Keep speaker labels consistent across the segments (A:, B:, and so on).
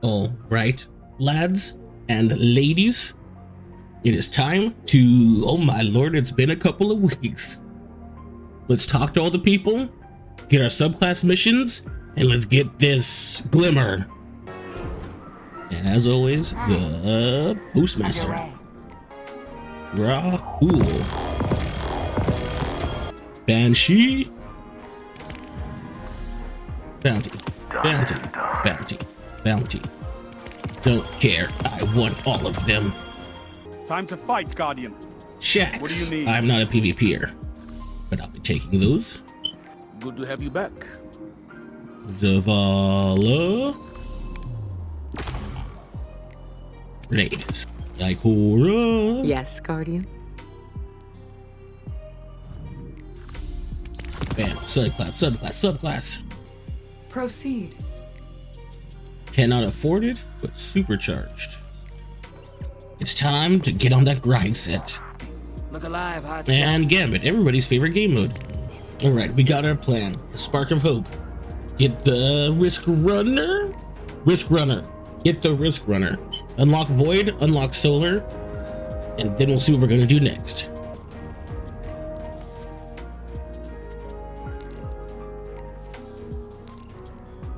A: All right, lads and ladies, it is time to, oh my lord, it's been a couple of weeks. Let's talk to all the people, get our subclass missions, and let's get this glimmer. And as always, the Postmaster. Rahul. Banshee. Bounty. Bounty. Bounty. Bounty. Don't care. I want all of them.
B: Time to fight, Guardian.
A: Shax.
B: What do you need?
A: I'm not a PvPer, but I'll be taking those.
C: Good to have you back.
A: Zavala. Grenades. Ikora.
D: Yes, Guardian.
A: Bam. Subclass.
E: Proceed.
A: Cannot afford it, but supercharged. It's time to get on that grind set.
C: Look alive, hot
A: And Gambit, everybody's favorite game mode. Alright, we got our plan. The Spark of Hope. Get the Riskrunner. Get the Riskrunner. Unlock Void, unlock Solar, and then we'll see what we're gonna do next.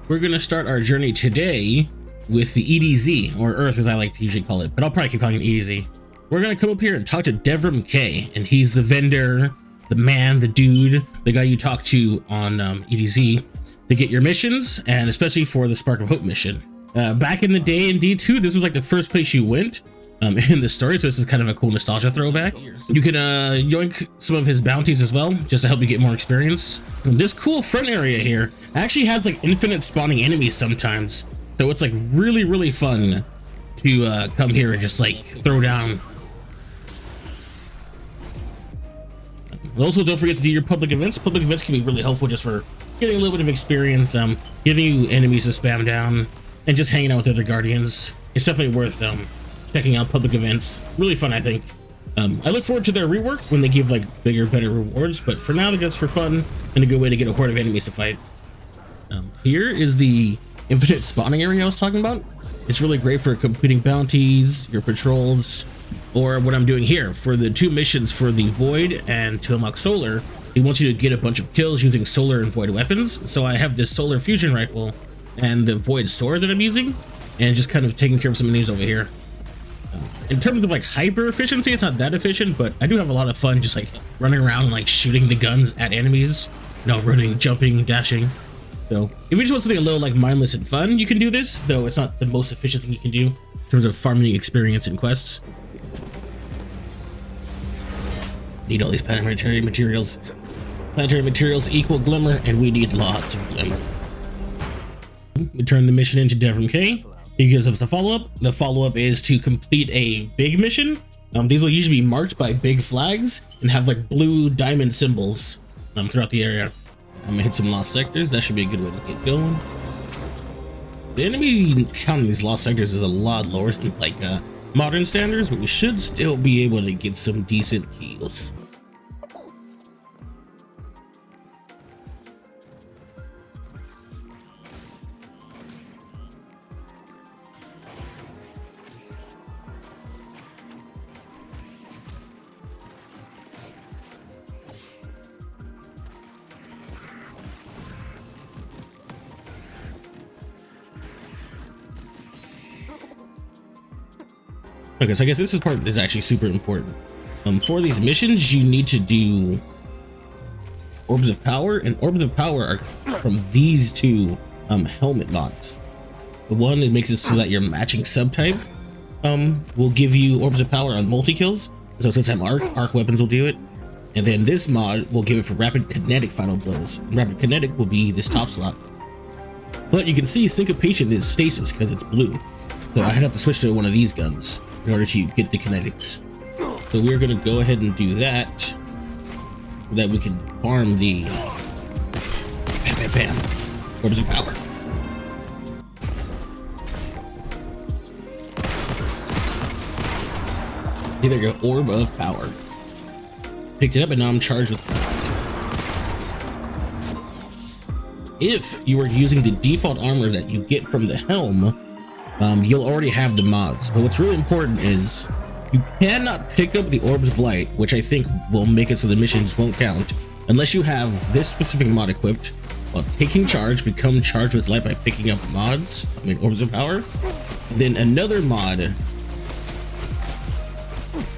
A: We're gonna start our journey today with the EDZ, or Earth as I like to usually call it, but I'll probably keep calling it EDZ. We're gonna come up here and talk to Devram K, and he's the vendor, the man, the dude, the guy you talk to on EDZ to get your missions, and especially for the Spark of Hope mission. Back in the day in D2, this was like the first place you went in the story, so this is kind of a cool nostalgia throwback. You can yoink some of his bounties as well, just to help you get more experience. And this cool front area here actually has like infinite spawning enemies sometimes, so it's like really fun to come here and just like throw down. Also, don't forget to do your public events. Public events can be really helpful just for getting a little bit of experience, giving you enemies to spam down, and just hanging out with other Guardians. It's definitely worth checking out public events. Really fun, I think. I look forward to their rework when they give like bigger, better rewards, but for now, that's for fun and a good way to get a horde of enemies to fight. Here is the infinite spawning area I was talking about. It's really great for completing bounties, your patrols, or what I'm doing here for the two missions for the Void and to unlock Solar. He wants you to get a bunch of kills using Solar and Void weapons. So I have this Solar fusion rifle and the Void sword that I'm using, and just kind of taking care of some enemies over here. In terms of like hyper efficiency, it's not that efficient, but I do have a lot of fun just like running around and like shooting the guns at enemies, running, jumping, dashing. So if you just want something a little like mindless and fun, you can do this, though it's not the most efficient thing you can do in terms of farming experience and quests. Need all these planetary materials. Planetary materials equal glimmer, and we need lots of glimmer. We turn the mission into Devram K. He gives us the follow-up. The follow-up is to complete a big mission. These will usually be marked by big flags and have like blue diamond symbols throughout the area. I'm gonna hit some lost sectors. That should be a good way to get going. The enemy count in these lost sectors is a lot lower than like modern standards, but we should still be able to get some decent kills. Okay, so I guess this part is actually super important. For these missions, you need to do Orbs of Power, and Orbs of Power are from these two helmet mods. The one that makes it so that your matching subtype will give you Orbs of Power on multi-kills. So since I'm arc weapons will do it. And then this mod will give it for rapid kinetic final blows. Rapid kinetic will be this top slot. But you can see syncopation is stasis because it's blue. So I have to switch to one of these guns in order to get the kinetics. So we're gonna go ahead and do that so that we can farm the bam. Orbs of Power. Here they go, Orb of Power. Picked it up and now I'm charged with it. If you are using the default armor that you get from the helm, you'll already have the mods. But what's really important is you cannot pick up the Orbs of Light, which I think will make it so the missions won't count, unless you have this specific mod equipped. While taking charge, become charged with light by picking up mods, Orbs of Power. Then another mod.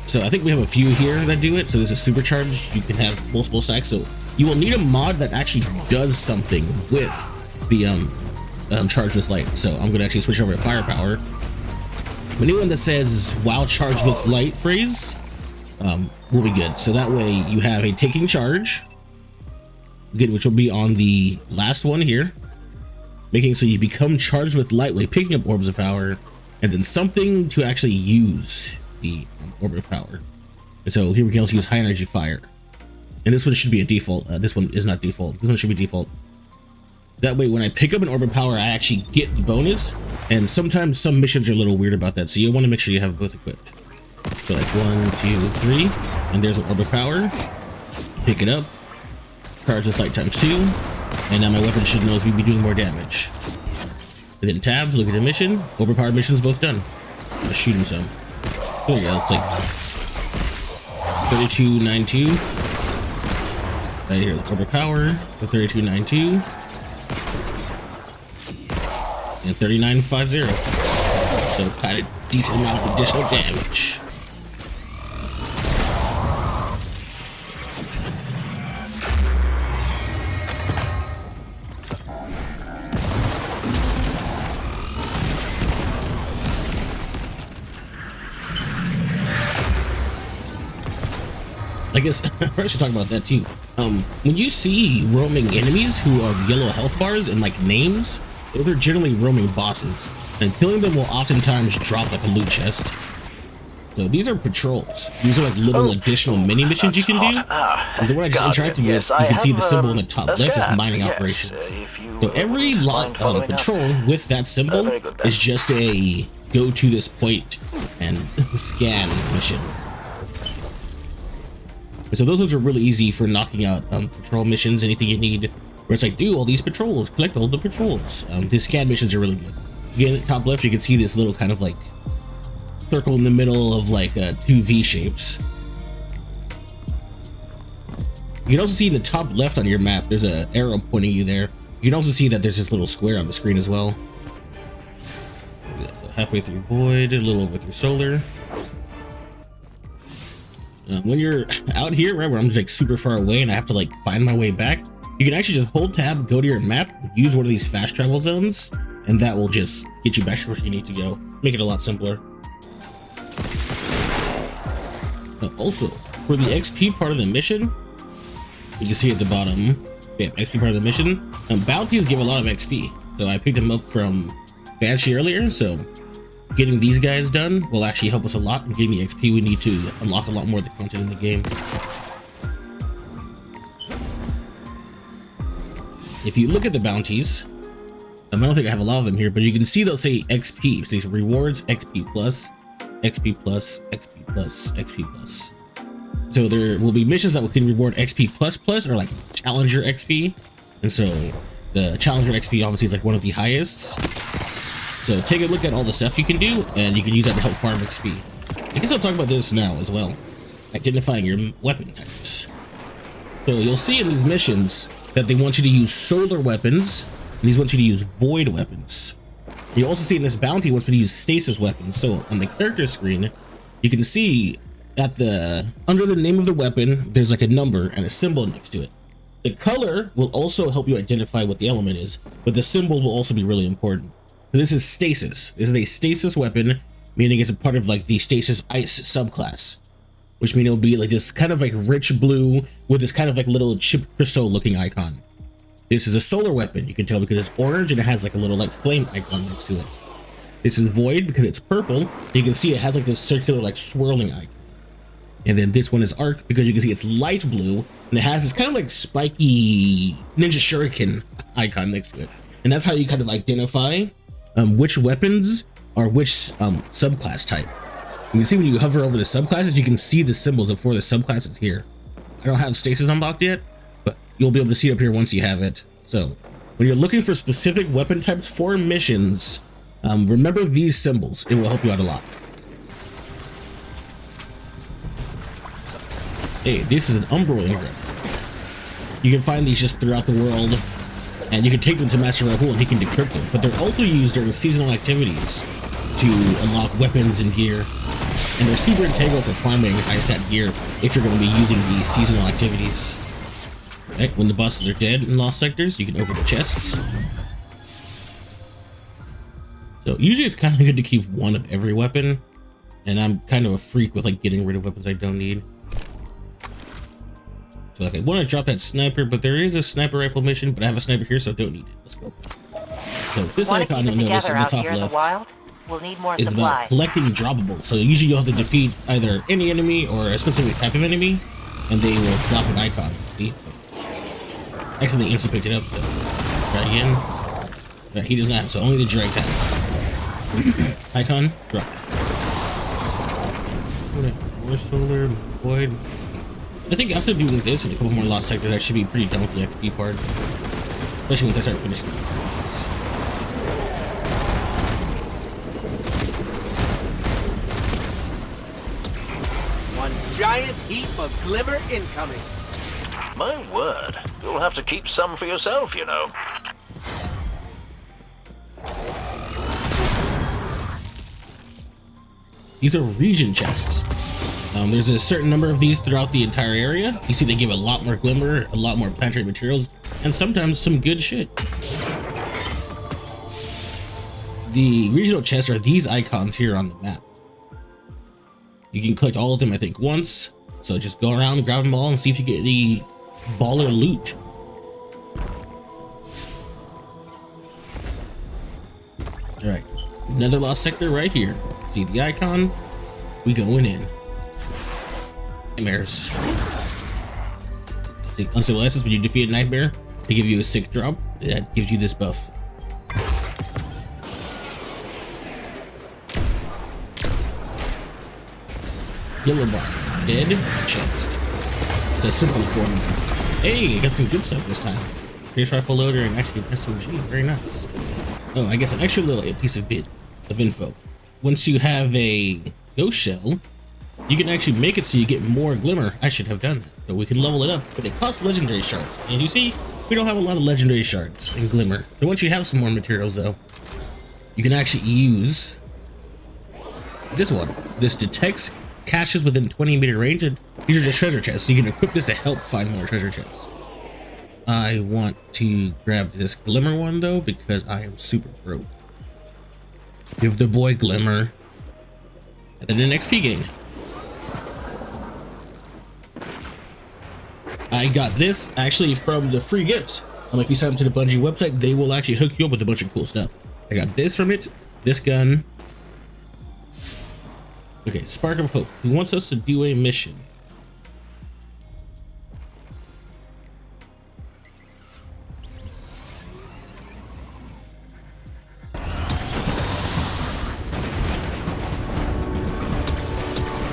A: So I think we have a few here that do it. So there's a supercharge. You can have multiple stacks. So you will need a mod that actually does something with the charged with light. So I'm gonna actually switch over to firepower. The new one that says while charged with light phrase will be good. So that way you have a taking charge, good, which will be on the last one here, making it so you become charged with light by picking up Orbs of Power, and then something to actually use the Orb of Power. And so here we can also use high energy fire, and this one should be a default. This one is not default. This one should be default. That way when I pick up an Orb of Power, I actually get the bonus, and sometimes some missions are a little weird about that, so you want to make sure you have both equipped. So like 1, 2, 3, and there's an Orb of Power. Pick it up, charge with light times 2, and now my weapon should know me be doing more damage. And then tab, look at the mission. Overpowered mission's both done. Just shoot him some. There we go. It's like 3292. Right here is overpower. So 3292. And 3950. So kind of decent amount of additional damage. I guess I should talk about that too. When you see roaming enemies who have yellow health bars and like names, those are generally roaming bosses, and killing them will oftentimes drop like a loot chest. So these are patrols. These are like little additional mini missions you can do. And the one I just interacted with, you can see the symbol in the top left is mining operations. So every patrol with that symbol is just a go to this point and scan mission. So those ones are really easy for knocking out patrol missions, anything you need, where it's like, do all these patrols, collect all the patrols. The scan missions are really good. Again, at the top left, you can see this little kind of like circle in the middle of like two V shapes. You can also see in the top left on your map, there's an arrow pointing you there. You can also see that there's this little square on the screen as well. So halfway through Void, a little over through Solar. When you're out here, right, where I'm just like super far away and I have to like find my way back, you can actually just hold tab, go to your map, use one of these fast travel zones, and that will just get you back to where you need to go. Make it a lot simpler. Also, for the XP part of the mission, you can see at the bottom, yeah, XP part of the mission, bounties give a lot of XP. So I picked them up from Banshee earlier, so getting these guys done will actually help us a lot in getting the XP we need to unlock a lot more of the content in the game. If you look at the bounties, I don't think I have a lot of them here, but you can see they'll say XP. So these rewards, XP plus, XP plus, XP plus, XP plus. So there will be missions that can reward XP plus plus, or like Challenger XP. And so the Challenger XP obviously is like one of the highest. So take a look at all the stuff you can do, and you can use that to help farm XP. I guess I'll talk about this now as well. Identifying your weapon types. So you'll see in these missions that they want you to use solar weapons, and these want you to use void weapons. You also see in this bounty wants you to use stasis weapons. So on the character screen, you can see at under the name of the weapon, there's like a number and a symbol next to it. The color will also help you identify what the element is, but the symbol will also be really important. So this is stasis. This is a stasis weapon, meaning it's a part of like the stasis ice subclass, which means it'll be like this kind of like rich blue with this kind of like little chip crystal looking icon. This is a solar weapon, you can tell because it's orange and it has like a little like flame icon next to it. This is void because it's purple. You can see it has like this circular like swirling icon. And then this one is arc because you can see it's light blue and it has this kind of like spiky ninja shuriken icon next to it. And that's how you kind of identify which weapons are which subclass type. You can see when you hover over the subclasses, you can see the symbols for the subclasses here. I don't have stasis unlocked yet, but you'll be able to see it up here once you have it. So when you're looking for specific weapon types for missions, Remember these symbols. It will help you out a lot. Hey, this is an Umbral engram. You can find these just throughout the world, and you can take them to Master Rahul and he can decrypt them. But they're also used during seasonal activities to unlock weapons and gear. And they're super integral for farming high stat gear if you're going to be using these seasonal activities. Right, when the bosses are dead in lost sectors, you can open the chests. So usually it's kind of good to keep one of every weapon, and I'm kind of a freak with like getting rid of weapons I don't need. So like I want to drop that sniper, but there is a sniper rifle mission, but I have a sniper here, so I don't need it. Let's go. So this icon you'll notice on the top left
D: we'll need more
A: is about collecting droppables. So usually you'll have to defeat either any enemy or a specific type of enemy, and they will drop an icon. See? Actually, they instantly picked it up, so try again. Right, he does not, so only the dregs have icon, drop. More solar, void. I think after doing this and a couple more lost sectors, that should be pretty done with the XP part. Especially once I start finishing.
F: One giant heap of glimmer incoming.
G: My word, you'll have to keep some for yourself, you know.
A: These are region chests. There's a certain number of these throughout the entire area. You see they give a lot more glimmer, a lot more planetary materials, and sometimes some good shit. The regional chests are these icons here on the map. You can collect all of them, I think, once. So just go around, grab them all, and see if you get any baller loot. Alright, another lost sector right here. See the icon? We going in. Nightmares. See, unstable essence, when you defeat a nightmare, they give you a sick drop. That gives you this buff. Yellow bar. Dead chest. It's a simple form. Hey, I got some good stuff this time. Pierce rifle loader and actually an SMG. Very nice. Oh, I guess an extra little piece of bit of info. Once you have a ghost shell, you can actually make it so you get more glimmer. I should have done that, but we can level it up. But it costs legendary shards, and you see, we don't have a lot of legendary shards in glimmer. So once you have some more materials, though, you can actually use this one. This detects caches within 20-meter range, and these are just treasure chests. So you can equip this to help find more treasure chests. I want to grab this glimmer one though because I am super broke. Give the boy glimmer, and then an XP gain. I got this actually from the free gifts. If you sign up to the Bungie website, they will actually hook you up with a bunch of cool stuff. I got this from it, this gun. Okay, Spark of Hope. He wants us to do a mission.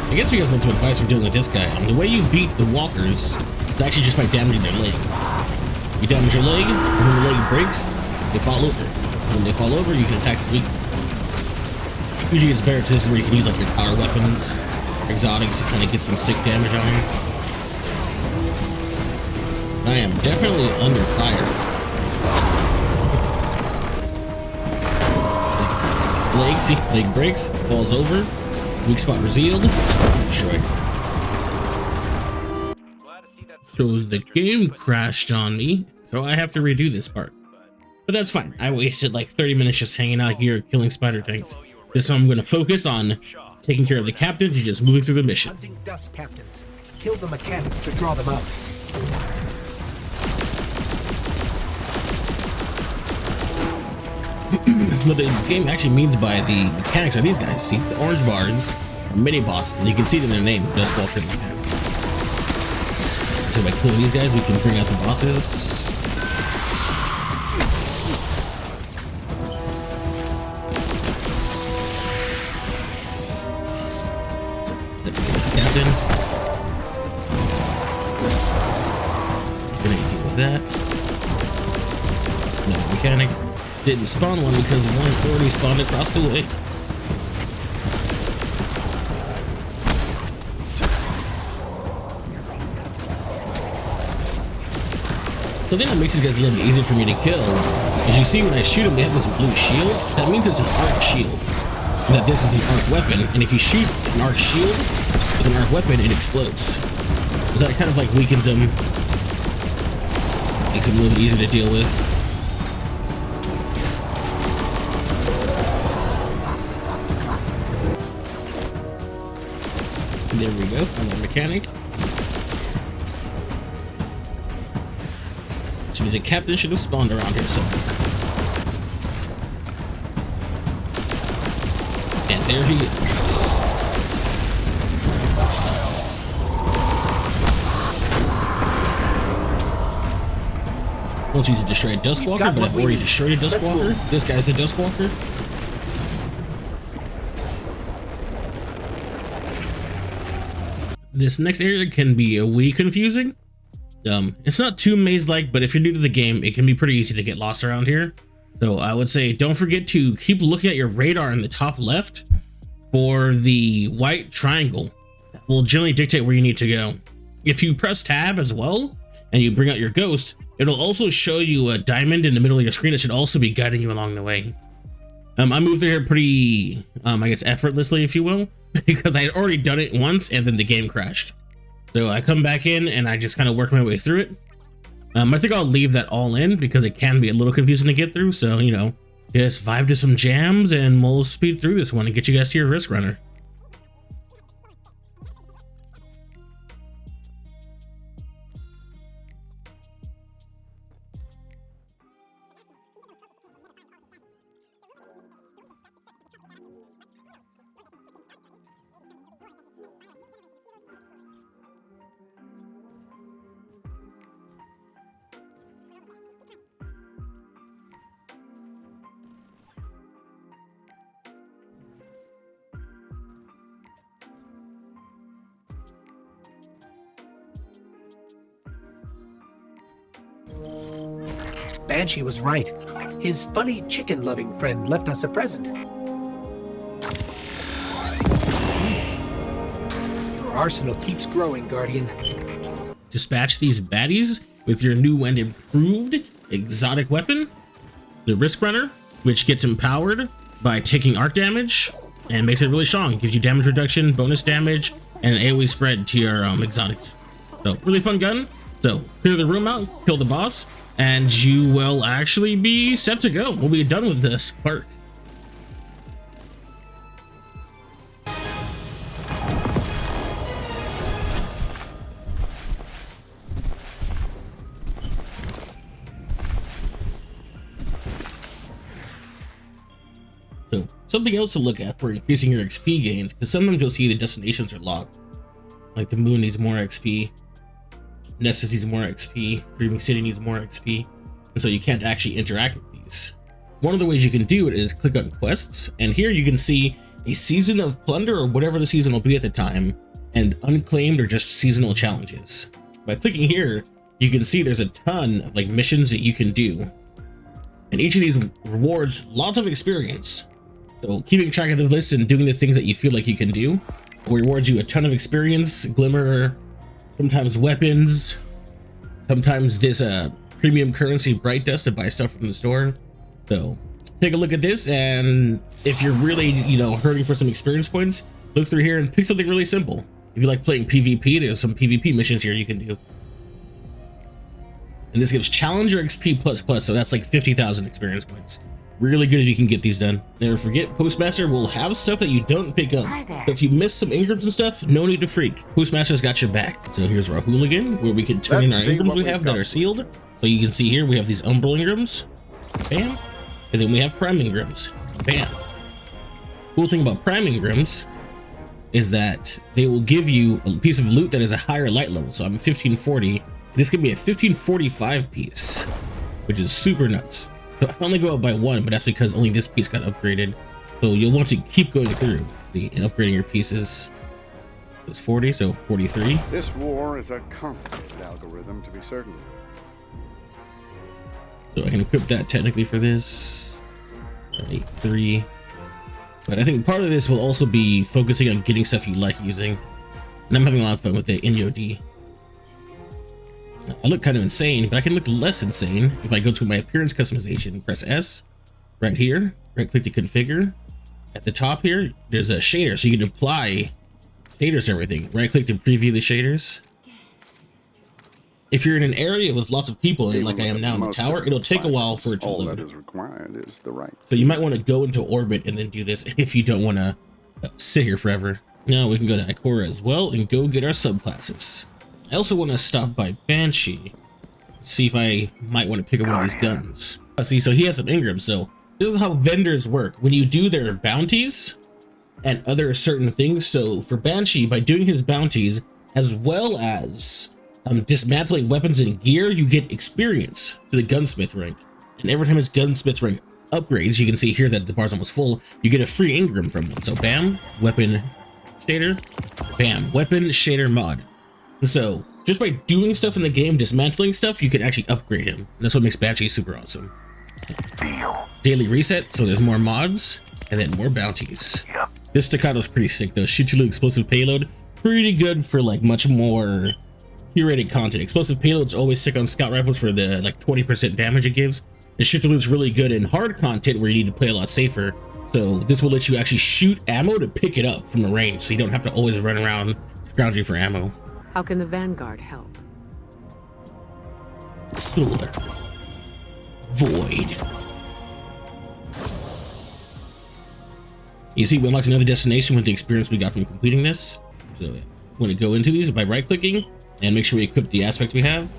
A: I guess you guys want some advice for dealing with this guy. The way you beat the walkers is actually just by damaging their leg. You damage your leg, and when the leg breaks, they fall over. When they fall over, you can attack the weak. Usually it's better to this where you can use like your power weapons, exotics to kind of get some sick damage on them. I am definitely under fire. Leg, see, leg breaks, falls over, weak spot revealed, destroyed. So the game crashed on me, so I have to redo this part. But that's fine. I wasted like 30 minutes just hanging out here killing spider tanks. This time I'm going to focus on taking care of the captains and just moving through the mission.
F: Hunting dust captains. Kill the mechanics to draw them out.
A: What the game actually means by the mechanics are these guys. See, the orange bars are mini bosses, and you can see them in their name, Dust Vulture like that. So by killing these guys, we can bring out the bosses. Captain. Gonna deal with that. Another mechanic. didn't spawn one because one already spawned across the way. Something that makes these guys a little bit easier for me to kill is you see when I shoot them, they have this blue shield. That means it's an arc shield. And that this is an arc weapon. And if you shoot an arc shield with an arc weapon, it explodes. So that kind of like weakens them. Makes them a little bit easier to deal with. And there we go, I'm a mechanic. Which means a captain should have spawned around here somewhere. And there he is. Wants you to destroy a Duskwalker, but I've already destroyed a Duskwalker. This guy's the Duskwalker. This next area can be a wee confusing. It's not too maze-like, but if you're new to the game, it can be pretty easy to get lost around here. So I would say don't forget to keep looking at your radar in the top left for the white triangle. That will generally dictate where you need to go. If you press tab as well, and you bring out your ghost, it'll also show you a diamond in the middle of your screen that should also be guiding you along the way. I moved through here pretty, I guess effortlessly, if you will, because I had already done it once and then the game crashed. So I come back in and I just kind of work my way through it. I think I'll leave that all in because it can be a little confusing to get through. So, you know, just vibe to some jams and we'll speed through this one and get you guys to your Riskrunner.
F: Banshee was right. His funny chicken-loving friend left us a present. Your arsenal keeps growing, Guardian.
A: Dispatch these baddies with your new and improved exotic weapon, the Riskrunner, which gets empowered by taking arc damage and makes it really strong. Gives you damage reduction, bonus damage, and an AoE spread to your exotic. So really fun gun. So clear the room out, kill the boss, and you will actually be set to go. We'll be done with this part. So something else to look at for increasing your XP gains, because sometimes you'll see the destinations are locked. Like the moon needs more XP. Nessus needs more XP, Dreaming City needs more XP, and so you can't actually interact with these. One of the ways you can do it is click on quests, and here you can see a season of plunder or whatever the season will be at the time, and unclaimed or just seasonal challenges. By clicking here, you can see there's a ton of like missions that you can do, and each of these rewards lots of experience. So keeping track of the list and doing the things that you feel like you can do will reward you a ton of experience, glimmer, sometimes weapons, sometimes this premium currency bright dust to buy stuff from the store. So take a look at this, and if you're really, you know, hurting for some experience points, look through here and pick something really simple. If you like playing PvP, there's some PvP missions here you can do. And this gives Challenger XP plus, so that's like 50,000 experience points. Really good if you can get these done. Never forget, Postmaster will have stuff that you don't pick up. So if you miss some Ingrams and stuff, no need to freak. Postmaster's got your back. So here's our Hooligan, where we can turn in our Ingrams we have that are sealed. So you can see here, we have these Umbral Ingrams. Bam. And then we have Prime Ingrams. Bam. Cool thing about Prime Ingrams is that they will give you a piece of loot that is a higher light level. So I'm 1540. This could be a 1545 piece, which is super nuts. So I only go up by one, but that's because only this piece got upgraded. So you'll want to keep going through and upgrading your pieces. It's 40, so 43.
D: This war is a complicated algorithm, to be certain.
A: So I can equip that technically for this. Right, 3. But I think part of this will also be focusing on getting stuff you like using. And I'm having a lot of fun with the NUOD. I look kind of insane, but I can look less insane if I go to my appearance customization, press S right here, right click to configure. At the top here, there's a shader, so you can apply shaders to everything. Right click to preview the shaders. If you're in an area with lots of people, like I am now in the tower, it'll take a while for it to
D: All
A: load.
D: that is required is the right.
A: So you might want to go into orbit and then do this if you don't want to sit here forever. Now we can go to Ikora as well and go get our subclasses. I also want to stop by Banshee, see if I might want to pick up one of these guns. See, so he has some Ingrams. So this is how vendors work. When you do their bounties and other certain things. So for Banshee, by doing his bounties, as well as dismantling weapons and gear, you get experience to the gunsmith rank. And every time his gunsmith rank upgrades, you can see here that the bar's almost full, you get a free Ingram from it. So bam, weapon shader, bam, weapon shader mod. So just by doing stuff in the game, dismantling stuff, you can actually upgrade him. And that's what makes Banshee super awesome. Daily reset, so there's more mods and then more bounties. This staccato's pretty sick though. Shoot-to-loot explosive payload, pretty good for like much more curated content. Explosive payload's always sick on scout rifles for the like 20% damage it gives. And shoot-to-loot's really good in hard content where you need to play a lot safer. So this will let you actually shoot ammo to pick it up from the range, so you don't have to always run around scrounging for ammo.
H: How can the Vanguard help?
A: Solar. Void. You see, we unlocked another destination with the experience we got from completing this. So we want to go into these by right-clicking and make sure we equip the aspect we have.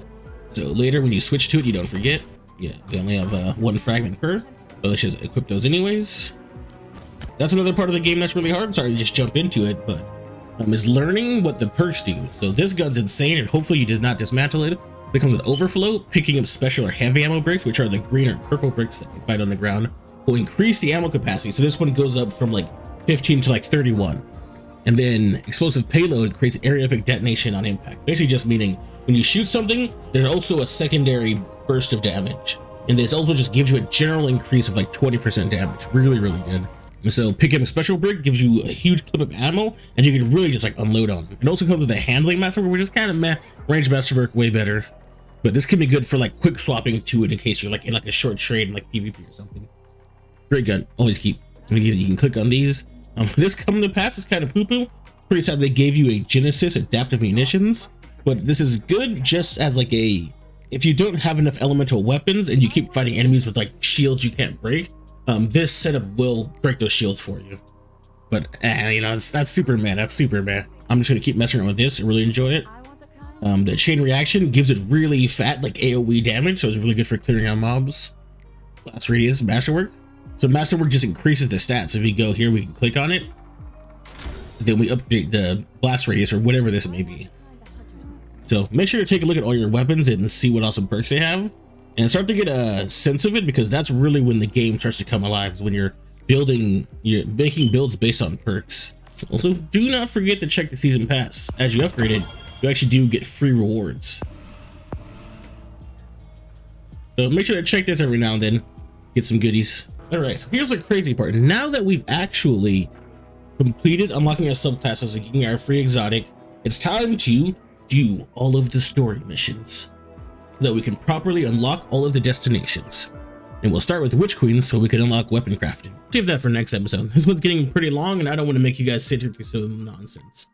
A: So later when you switch to it, you don't forget. Yeah, we only have one fragment per, but let's just equip those anyways. That's another part of the game that's really hard. Sorry to just jump into it, but is learning what the perks do. So this gun's insane, and hopefully you did not dismantle it. It comes with overflow. Picking up special or heavy ammo bricks, which are the green or purple bricks that you find on the ground, will increase the ammo capacity. So this one goes up from like 15 to like 31. And then explosive payload creates area effect detonation on impact. Basically just meaning when you shoot something, there's also a secondary burst of damage. And this also just gives you a general increase of like 20% damage. Really, really good. So picking a special brick gives you a huge clip of ammo, and you can really just like unload on them. It also comes with a handling masterwork, which is kind of meh. Range masterwork way better, but this can be good for like quick swapping to it in case you're like in like a short trade in like PvP or something. Great gun, always keep. You can click on these. This coming to pass is kind of poo-poo. Pretty sad they gave you a Genesis adaptive munitions, but this is good just as like a, if you don't have enough elemental weapons and you keep fighting enemies with like shields you can't break, this setup will break those shields for you. But you know, that's super meh. That's super meh. I'm just gonna keep messing around with this and really enjoy it. The chain reaction gives it really fat like AoE damage, so it's really good for clearing out mobs. Blast radius, masterwork. So masterwork just increases the stats. If you go here, we can click on it. Then we update the blast radius or whatever this may be. So make sure to take a look at all your weapons and see what awesome perks they have. And start to get a sense of it, because that's really when the game starts to come alive, is when you're building, you're making builds based on perks. Also, do not forget to check the season pass. As you upgrade it, you actually do get free rewards. So make sure to check this every now and then, get some goodies. All right, so here's the crazy part. Now that we've actually completed unlocking our subclasses and getting our free exotic, it's time to do all of the story missions, so that we can properly unlock all of the destinations. And we'll start with Witch Queen so we can unlock weapon crafting. Save that for next episode. This one's getting pretty long and I don't want to make you guys sit here through some nonsense.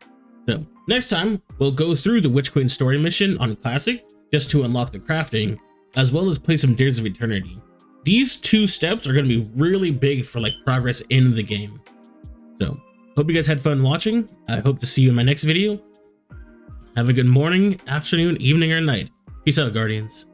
A: So next time we'll go through the Witch Queen story mission on Classic just to unlock the crafting, as well as play some Dares of Eternity. These two steps are going to be really big for like progress in the game. So hope you guys had fun watching. I hope to see you in my next video. Have a good morning, afternoon, evening, or night. Peace out, Guardians.